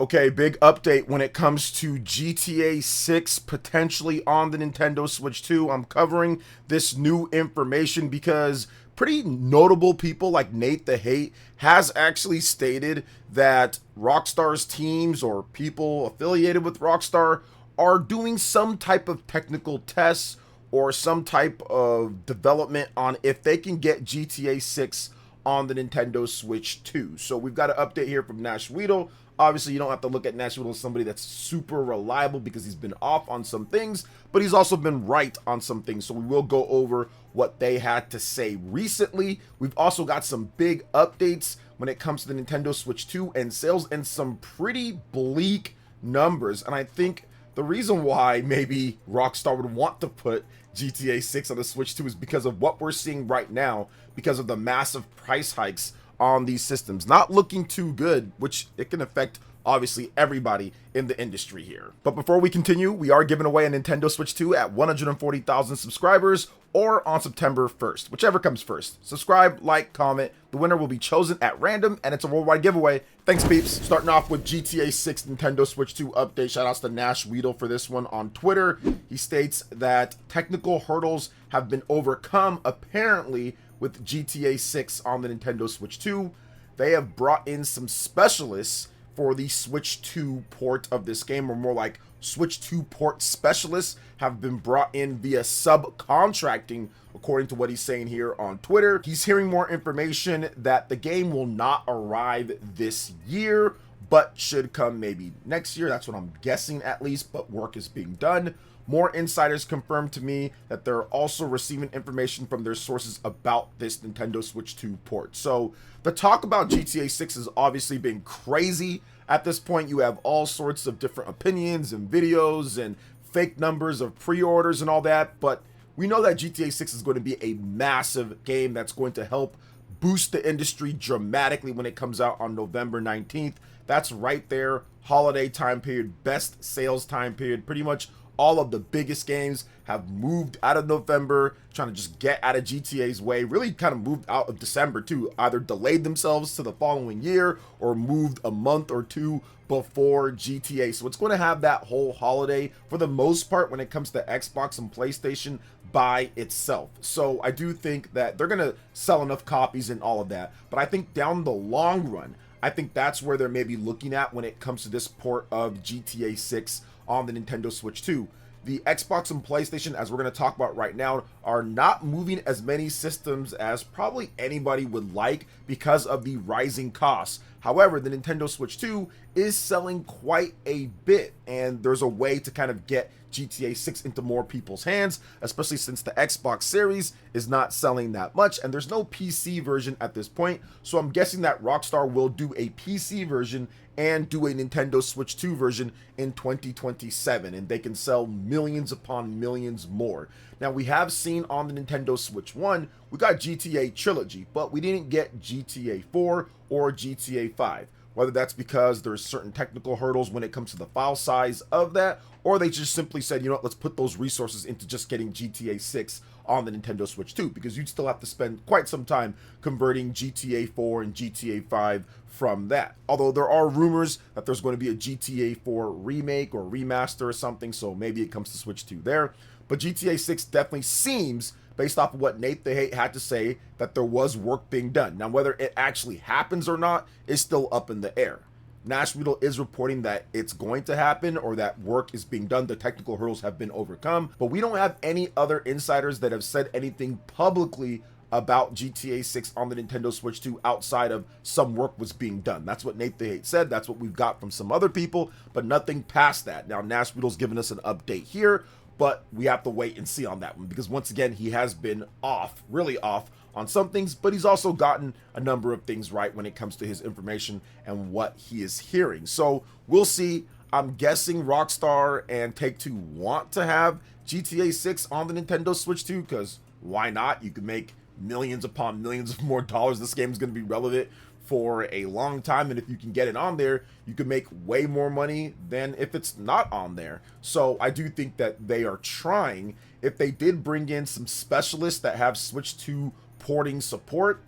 Okay, big update when it comes to GTA 6 potentially on the Nintendo Switch 2. I'm covering this new information because pretty notable people like Nate the Hate has actually stated that Rockstar's teams or people affiliated with Rockstar are doing some type of technical tests or some type of development on if they can get GTA 6 on the Nintendo Switch 2. So we've got an update here from NashWeedle. Obviously, you don't have to look at NashWeedle as somebody that's super reliable because he's been off on some things, but he's also been right on some things. So we will go over what they had to say recently. We've also got some big updates when it comes to the Nintendo Switch 2 and sales and some pretty bleak numbers. And I think the reason why maybe Rockstar would want to put GTA 6 on the Switch 2 is because of what we're seeing right now, because of the massive price hikes on these systems. Not looking too good, which it can affect obviously everybody in the industry here. But before we continue, we are giving away a Nintendo Switch 2 at 140,000 subscribers or on September 1st, whichever comes first. Subscribe, like, comment. The winner will be chosen at random and it's a worldwide giveaway. Thanks, peeps. Starting off with GTA 6 Nintendo Switch 2 update. Shout outs to NashWeedle for this one on Twitter. He states that technical hurdles have been overcome apparently with GTA 6 on the Nintendo Switch 2. They have brought in some specialists for the Switch 2 port of this game, or more like Switch 2 port specialists have been brought in via subcontracting, according to what he's saying here on Twitter. He's hearing more information that the game will not arrive this year, but should come maybe next year. That's what I'm guessing at least, but work is being done. More insiders confirmed to me that they're also receiving information from their sources about this Nintendo Switch 2 port. So the talk about GTA 6 has obviously been crazy. At this point, you have all sorts of different opinions and videos and fake numbers of pre-orders and all that, but we know that GTA 6 is going to be a massive game that's going to help boost the industry dramatically when it comes out on November 19th. That's right there, holiday time period, best sales time period, pretty much all of the biggest games have moved out of November, trying to just get out of GTA's way, really kind of moved out of December too, either delayed themselves to the following year or moved a month or two before GTA. So it's going to have that whole holiday for the most part when it comes to Xbox and PlayStation by itself. So I do think that they're going to sell enough copies and all of that. But I think down the long run, I think that's where they're maybe looking at when it comes to this port of GTA 6 on the Nintendo Switch 2. The Xbox and PlayStation, as we're going to talk about right now, are not moving as many systems as probably anybody would like because of the rising costs. However, the Nintendo Switch 2 is selling quite a bit, and there's a way to kind of get GTA 6 into more people's hands, especially since the Xbox Series is not selling that much, and there's no PC version at this point. So I'm guessing that Rockstar will do a PC version and do a Nintendo Switch 2 version in 2027, and they can sell millions upon millions more. Now, we have seen on the Nintendo Switch 1, we got GTA Trilogy, but we didn't get GTA 4 or GTA 5. Whether that's because there's certain technical hurdles when it comes to the file size of that, or they just simply said, you know what, let's put those resources into just getting GTA 6 on the Nintendo Switch 2, because you'd still have to spend quite some time converting GTA 4 and GTA 5 from that. Although there are rumors that there's going to be a GTA 4 remake or remaster or something, so maybe it comes to Switch 2 there. But GTA 6 definitely seems, based off of what Nate the Hate had to say, that there was work being done. Now, whether it actually happens or not is still up in the air. NashWeedle is reporting that it's going to happen or that work is being done. The technical hurdles have been overcome, but we don't have any other insiders that have said anything publicly about GTA 6 on the Nintendo Switch 2 outside of some work was being done. That's what Nate the Hate said. That's what we've got from some other people, but nothing past that. Now, NashWeedle's given us an update here, but we have to wait and see on that one, because once again, he has been off, really off on some things, but he's also gotten a number of things right when it comes to his information and what he is hearing. So we'll see. I'm guessing Rockstar and Take-Two want to have GTA 6 on the Nintendo Switch 2, because why not? You could make millions upon millions of more dollars. This game is going to be relevant for a long time, and if you can get it on there, you can make way more money than if it's not on there. So I do think that they are trying. If they did bring in some specialists that have Switch 2 porting support,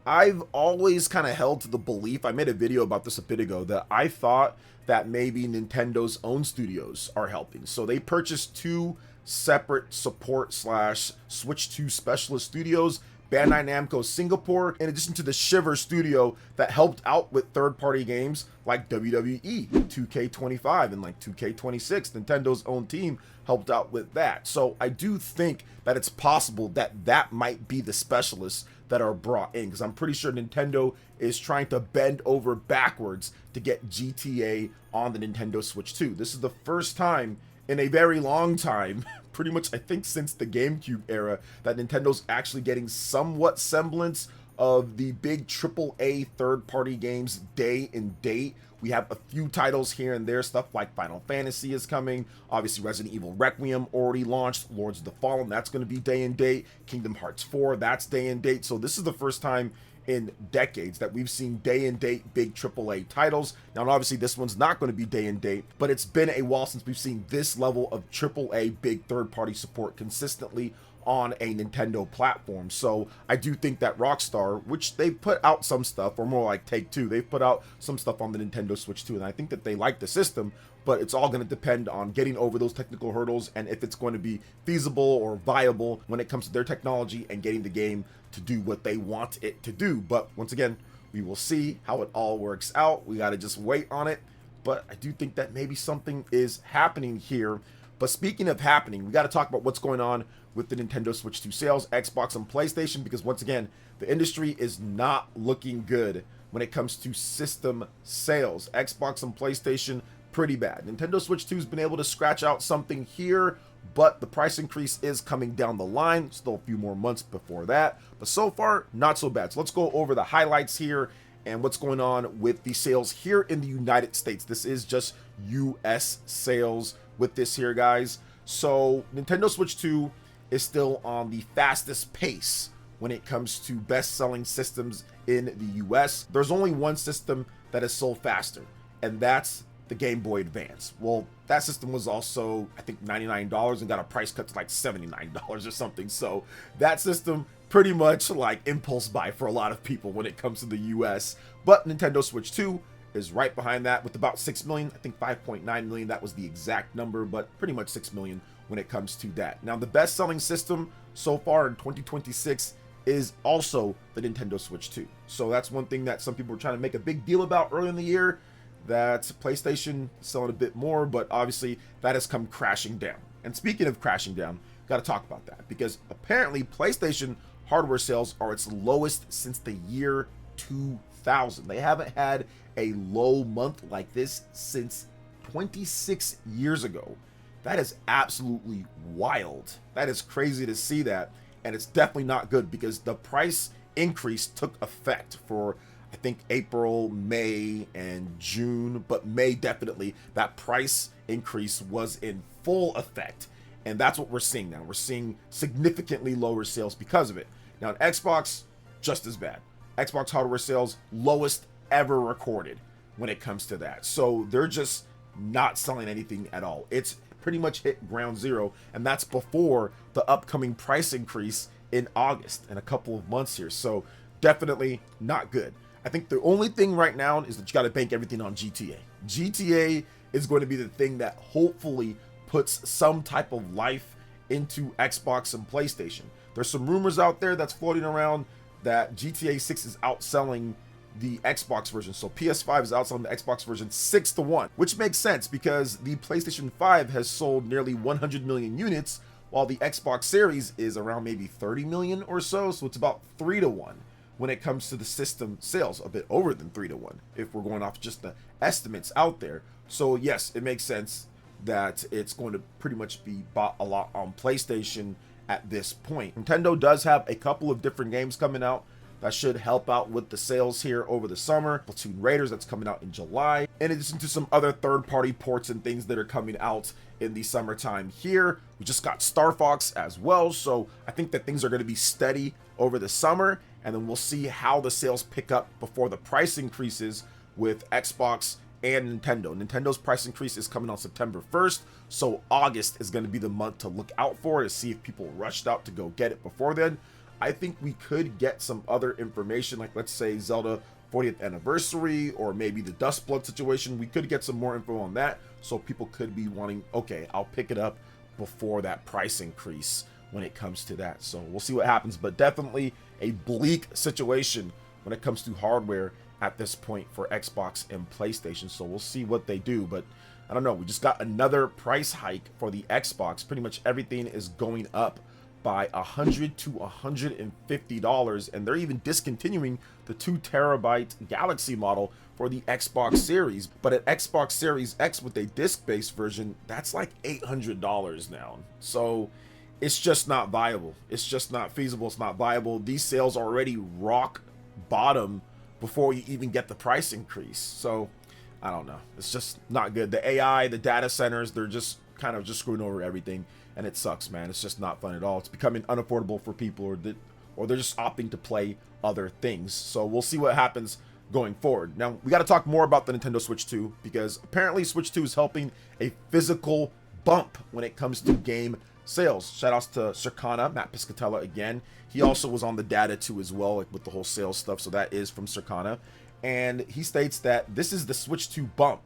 I've always kind of held to the belief, I made a video about this a bit ago, that I thought that maybe Nintendo's own studios are helping. So they purchased 2 separate support slash Switch 2 specialist studios, Bandai Namco Singapore, in addition to the Shiver studio that helped out with third-party games like WWE, 2K25, and like 2K26. Nintendo's own team helped out with that. So I do think that it's possible that that might be the specialists that are brought in, because I'm pretty sure Nintendo is trying to bend over backwards to get GTA on the Nintendo Switch 2. This is the first time in a very long time, pretty much I think since the GameCube era, that Nintendo's actually getting somewhat semblance of the big AAA third-party games day and date. We have a few titles here and there, stuff like Final Fantasy is coming, obviously Resident Evil Requiem already launched, Lords of the Fallen, that's going to be day and date, Kingdom Hearts 4, that's day and date. So this is the first time in decades that we've seen day and date big AAA titles. Now obviously this one's not going to be day and date, but it's been a while since we've seen this level of AAA big third-party support consistently on a Nintendo platform. So I do think that Rockstar, which they've put out some stuff, or more like Take-Two, they've put out some stuff on the Nintendo Switch 2, and I think that they like the system, but it's all going to depend on getting over those technical hurdles and if it's going to be feasible or viable when it comes to their technology and getting the game to do what they want it to do. But once again, we will see how it all works out. We got to just wait on it, but I do think that maybe something is happening here. But speaking of happening, we got to talk about what's going on with the Nintendo Switch 2 sales, Xbox and PlayStation, because once again, the industry is not looking good when it comes to system sales. Xbox and PlayStation, pretty bad. Nintendo Switch 2 has been able to scratch out something here, but the price increase is coming down the line. Still a few more months before that, but so far, not so bad. So let's go over the highlights here and what's going on with the sales here in the United States. This is just US sales with this here, guys. So Nintendo Switch 2 is still on the fastest pace when it comes to best-selling systems in the US. There's only one system that is sold faster, and that's the Game Boy Advance. Well, that system was also, I think, $99 and got a price cut to like $79 or something. So that system pretty much like impulse buy for a lot of people when it comes to the US. But Nintendo Switch 2 is right behind that with about 6 million. I think 5.9 million, that was the exact number, but pretty much 6 million when it comes to that. Now, the best-selling system so far in 2026 is also the Nintendo Switch 2. So that's one thing that some people were trying to make a big deal about early in the year, that PlayStation is selling a bit more, but obviously that has come crashing down. And speaking of crashing down, got to talk about that, because apparently PlayStation hardware sales are its lowest since the year 2000. They haven't had a low month like this since 26 years ago. That is absolutely wild. That is crazy to see that, and it's definitely not good, because the price increase took effect for, I think, April, May, and June, but May definitely, that price increase was in full effect, and that's what we're seeing now. We're seeing significantly lower sales because of it. Now, on Xbox, just as bad. Xbox hardware sales, lowest ever recorded when it comes to that. So they're just not selling anything at all. It's pretty much hit ground zero, and that's before the upcoming price increase in August in a couple of months here. So definitely not good. I think the only thing right now is that you got to bank everything on GTA. GTA is going to be the thing that hopefully puts some type of life into Xbox and PlayStation. There's some rumors out there that's floating around that GTA 6 is outselling the Xbox version. So PS5 is outselling the Xbox version 6-1, which makes sense because the PlayStation 5 has sold nearly 100 million units, while the Xbox Series is around maybe 30 million or so. So it's about 3-1 when it comes to the system sales, a bit over than 3-1 if we're going off just the estimates out there. So yes, it makes sense that it's going to pretty much be bought a lot on PlayStation at this point. Nintendo does have a couple of different games coming out that should help out with the sales here over the summer. Platoon Raiders, that's coming out in July, in addition to some other third-party ports and things that are coming out in the summertime here. We just got Star Fox as well, so I think that things are going to be steady over the summer, and then we'll see how the sales pick up before the price increases with Xbox and Nintendo. Nintendo's price increase is coming on September 1st, so August is going to be the month to look out for, to see if people rushed out to go get it before then. I think we could get some other information, like let's say Zelda 40th anniversary, or maybe the Dustblood situation. We could get some more info on that, so people could be wanting, okay, I'll pick it up before that price increase when it comes to that. So we'll see what happens, but definitely a bleak situation when it comes to hardware at this point for Xbox and PlayStation. So we'll see what they do, but I don't know. We just got another price hike for the Xbox. Pretty much everything is going up by $100 to $150, and they're even discontinuing the 2 TB Galaxy model for the Xbox Series. But at Xbox Series X with a disc-based version, that's like $800 now. So it's just not viable. It's just not feasible. It's not viable. These sales are already rock bottom before you even get the price increase. So I don't know. It's just not good. The AI, the data centers, they're just kind of just screwing over everything, and it sucks, man. It's just not fun at all. It's becoming unaffordable for people, or they're just opting to play other things. So we'll see what happens going forward. Now, we got to talk more about the Nintendo Switch 2, because apparently Switch 2 is helping a physical bump when it comes to game sales. Shoutouts to Circana, Matt Piscatella again. He also was on the data too as well, like with the whole sales stuff. So that is from Circana. And he states that this is the Switch 2 bump.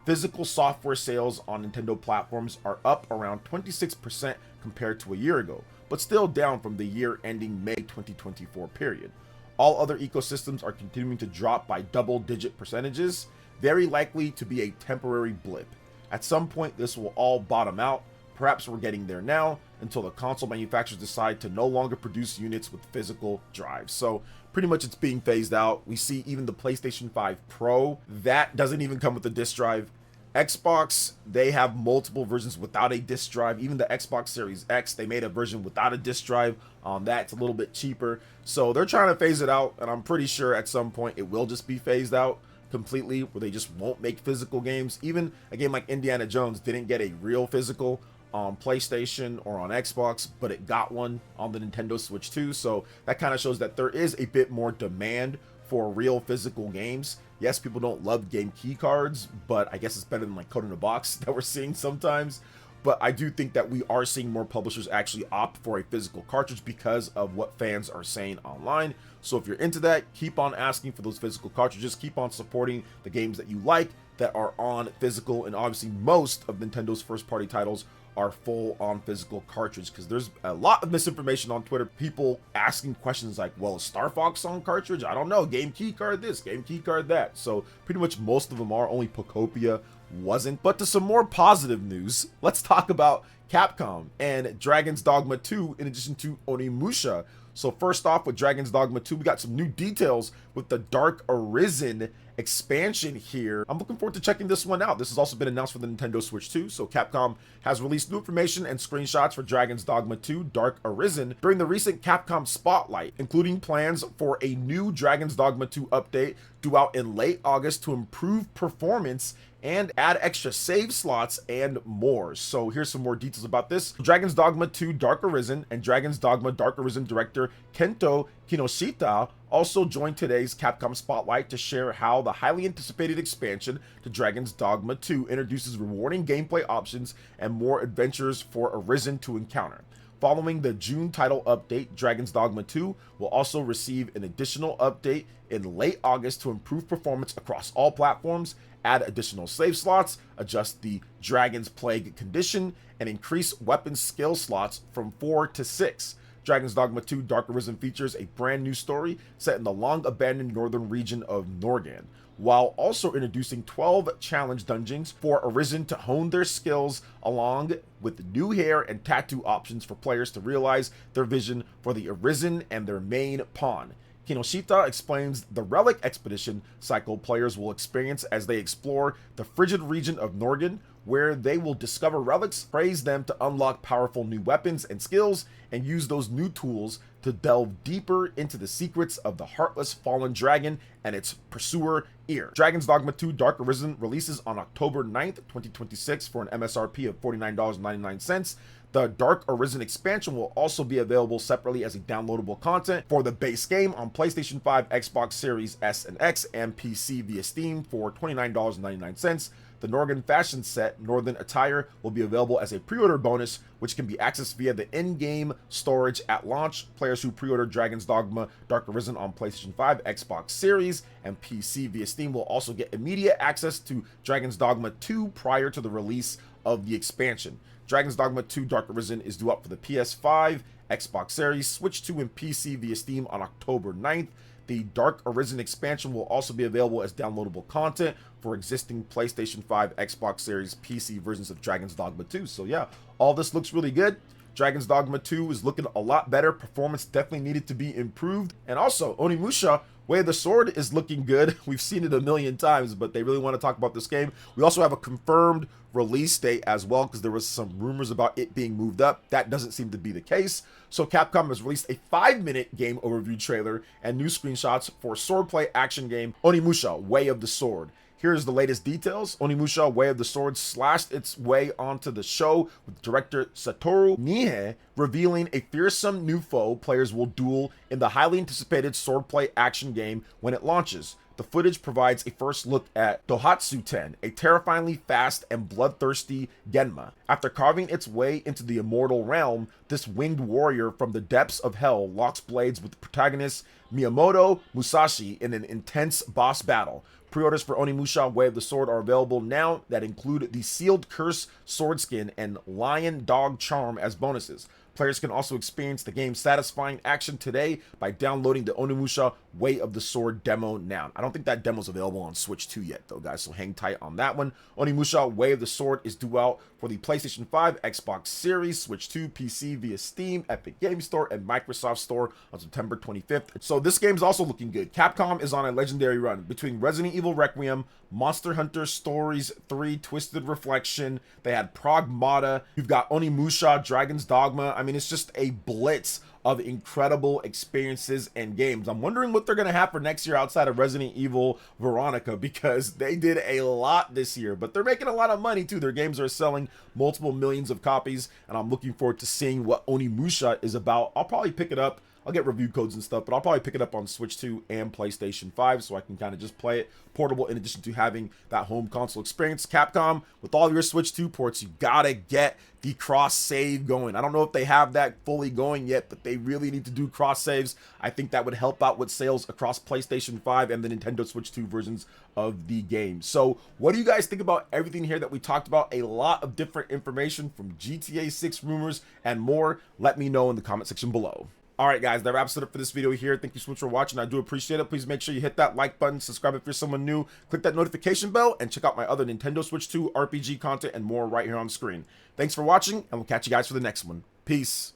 Physical software sales on Nintendo platforms are up around 26% compared to a year ago, but still down from the year ending May 2024 period. All other ecosystems are continuing to drop by double-digit percentages, very likely to be a temporary blip. At some point, this will all bottom out. Perhaps we're getting there now, until the console manufacturers decide to no longer produce units with physical drives. So pretty much it's being phased out. We see even the PlayStation 5 Pro, that doesn't even come with a disc drive. Xbox, they have multiple versions without a disc drive. Even the Xbox Series X, they made a version without a disc drive. That's a little bit cheaper. So they're trying to phase it out, and I'm pretty sure at some point it will just be phased out completely, where they just won't make physical games. Even a game like Indiana Jones didn't get a real physical on PlayStation or on Xbox, but it got one on the Nintendo Switch 2. So that kind of shows that there is a bit more demand for real physical games. Yes, people don't love game key cards, but I guess it's better than like code in a box that we're seeing sometimes. But I do think that we are seeing more publishers actually opt for a physical cartridge because of what fans are saying online. So if you're into that, keep on asking for those physical cartridges. Keep on supporting the games that you like that are on physical. And obviously most of Nintendo's first-party titles are full on physical cartridge, because there's a lot of misinformation on Twitter. People asking questions like, well, is Star Fox on cartridge? I don't know. Game key card this, game key card that. So pretty much most of them are. Only Pocopia wasn't. But to some more positive news, let's talk about Capcom and Dragon's Dogma 2 in addition to Onimusha. So first off, with Dragon's Dogma 2, we got some new details with the Dark Arisen expansion here. I'm looking forward to checking this one out. This has also been announced for the Nintendo Switch 2. So Capcom has released new information and screenshots for Dragon's Dogma 2 Dark Arisen during the recent Capcom Spotlight, including plans for a new Dragon's Dogma 2 update due out in late August to improve performance and add extra save slots and more. So here's some more details about this. Dragon's Dogma 2 Dark Arisen and Dragon's Dogma Dark Arisen director Kento Kinoshita also joined today's Capcom Spotlight to share how the highly anticipated expansion to Dragon's Dogma 2 introduces rewarding gameplay options and more adventures for Arisen to encounter. Following the June title update, Dragon's Dogma 2 will also receive an additional update in late August to improve performance across all platforms, add additional save slots, adjust the Dragon's Plague condition, and increase weapon skill slots from 4 to 6. Dragon's Dogma 2 Dark Arisen features a brand new story set in the long-abandoned northern region of Norgan, while also introducing 12 challenge dungeons for Arisen to hone their skills, along with new hair and tattoo options for players to realize their vision for the Arisen and their main pawn. Kinoshita explains the Relic Expedition cycle players will experience as they explore the frigid region of Norgan, where they will discover relics, praise them to unlock powerful new weapons and skills, and use those new tools to delve deeper into the secrets of the Heartless Fallen Dragon and its pursuer, Ear. Dragon's Dogma 2 Dark Arisen releases on October 9th, 2026 for an MSRP of $49.99. The Dark Arisen expansion will also be available separately as a downloadable content for the base game on PlayStation 5, Xbox Series S and X, and PC via Steam for $29.99. The Northern Fashion Set, Northern Attire, will be available as a pre-order bonus, which can be accessed via the in-game storage at launch. Players who pre-order Dragon's Dogma Dark Arisen on PlayStation 5, Xbox Series, and PC via Steam will also get immediate access to Dragon's Dogma 2 prior to the release of the expansion. Dragon's Dogma 2 Dark Arisen is due out for the PS5, Xbox Series, Switch 2, and PC via Steam on October 9th. The Dark Arisen expansion will also be available as downloadable content for existing PlayStation 5, Xbox Series, PC versions of Dragon's Dogma 2. So yeah, all this looks really good. Dragon's Dogma 2 is looking a lot better. Performance definitely needed to be improved. And also, Onimusha Way of the Sword is looking good. We've seen it a million times, but they really want to talk about this game. We also have a confirmed release date as well, because there was some rumors about it being moved up. That doesn't seem to be the case. So Capcom has released a 5-minute game overview trailer and new screenshots for swordplay action game Onimusha Way of the Sword. Here's the latest details. Onimusha Way of the Sword slashed its way onto the show, with director Satoru Nihei revealing a fearsome new foe players will duel in the highly anticipated swordplay action game when it launches. The footage provides a first look at Tohatsu-ten, a terrifyingly fast and bloodthirsty Genma. After carving its way into the immortal realm, this winged warrior from the depths of hell locks blades with the protagonist Miyamoto Musashi in an intense boss battle. Pre-orders for Onimusha Way of the Sword are available now that include the Sealed Curse sword skin and Lion Dog Charm as bonuses. Players can also experience the game's satisfying action today by downloading the Onimusha Way of the Sword demo now. I don't think that demo's available on Switch 2 yet though, guys, so hang tight on that one. Onimusha Way of the Sword is due out for the PlayStation 5, Xbox Series, Switch 2, PC via Steam, Epic Games Store, and Microsoft Store on September 25th. So this game's also looking good. Capcom is on a legendary run between Resident Evil Requiem, Monster Hunter Stories 3 Twisted Reflection, they had Pragmata, you've got Onimusha, Dragon's Dogma. I mean, it's just a blitz of incredible experiences and games. I'm wondering what they're going to have for next year outside of Resident Evil Veronica, because they did a lot this year, but they're making a lot of money too. Their games are selling multiple millions of copies, and I'm looking forward to seeing what Onimusha is about. I'll probably pick it up. I'll get review codes and stuff, but I'll probably pick it up on Switch 2 and PlayStation 5 so I can kind of just play it portable in addition to having that home console experience. Capcom, with all your Switch 2 ports, you gotta get the cross save going. I don't know if they have that fully going yet, but they really need to do cross saves. I think that would help out with sales across PlayStation 5 and the Nintendo Switch 2 versions of the game. So what do you guys think about everything here that we talked about? A lot of different information from GTA 6 rumors and more. Let me know in the comment section below. Alright guys, that wraps it up for this video here. Thank you so much for watching. I do appreciate it. Please make sure you hit that like button, subscribe if you're someone new, click that notification bell, and check out my other Nintendo Switch 2 RPG content and more right here on screen. Thanks for watching, and we'll catch you guys for the next one. Peace.